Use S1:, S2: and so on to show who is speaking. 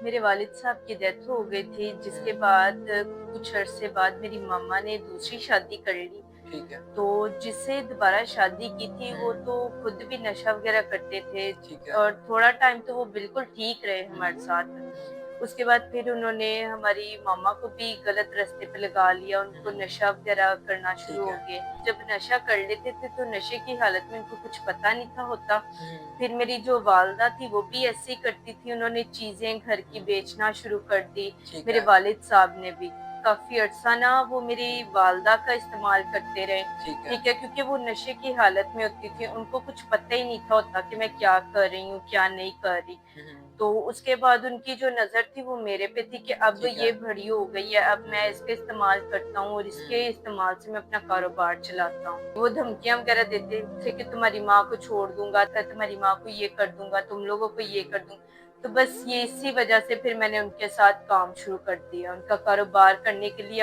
S1: میرے والد صاحب کی ڈیتھ ہو گئی تھی، جس کے بعد کچھ عرصے بعد میری ماما نے دوسری شادی کر لی۔
S2: ٹھیک ہے،
S1: تو جس سے دوبارہ شادی کی تھی وہ تو خود بھی نشہ وغیرہ کرتے تھے،
S2: ٹھیک ہے۔
S1: اور تھوڑا ٹائم تو وہ بالکل ٹھیک رہے ہمارے ساتھ۔
S2: ہوں،
S1: اس کے بعد پھر انہوں نے ہماری ماما کو بھی غلط راستے پہ لگا لیا، ان کو
S2: ہوں،
S1: نشہ وغیرہ کرنا شروع
S2: ٹھیک
S1: ہو
S2: ہے۔
S1: گئے۔ جب نشہ کر لیتے تھے تو نشے کی حالت میں ان کو کچھ پتا نہیں تھا ہوتا۔
S2: ہوں،
S1: پھر میری جو والدہ تھی وہ بھی ایسے ہی کرتی تھی، انہوں نے چیزیں گھر کی
S2: ہوں،
S1: بیچنا شروع کر دی۔
S2: ٹھیک
S1: میرے
S2: ہے،
S1: والد صاحب نے بھی کافی عرصہ نا وہ میری والدہ کا استعمال کرتے رہے،
S2: ٹھیک ہے۔
S1: ٹھیک ہے، کیونکہ وہ نشے کی حالت میں ہوتی تھی، ان کو کچھ پتہ ہی نہیں تھا ہوتا کہ میں کیا کر رہی ہوں کیا نہیں کر رہی۔
S2: ہوں،
S1: تو اس کے بعد ان کی جو نظر تھی وہ میرے پہ تھی کہ اب
S2: ٹھیک ہے۔
S1: یہ بڑی ہو گئی ہے، اب میں اس کا استعمال کرتا ہوں اور اس کے
S2: ہوں،
S1: استعمال سے میں اپنا کاروبار چلاتا ہوں۔ وہ دھمکیاں وغیرہ دیتے تھے کہ تمہاری ماں کو چھوڑ دوں گا، تمہاری ماں کو یہ کر دوں گا، تم لوگوں کو یہ کر دوں گا۔ تو بس یہ اسی وجہ سے پھر میں نے ان کے ساتھ کام شروع کر دیا، ان کا کاروبار کرنے کے لیے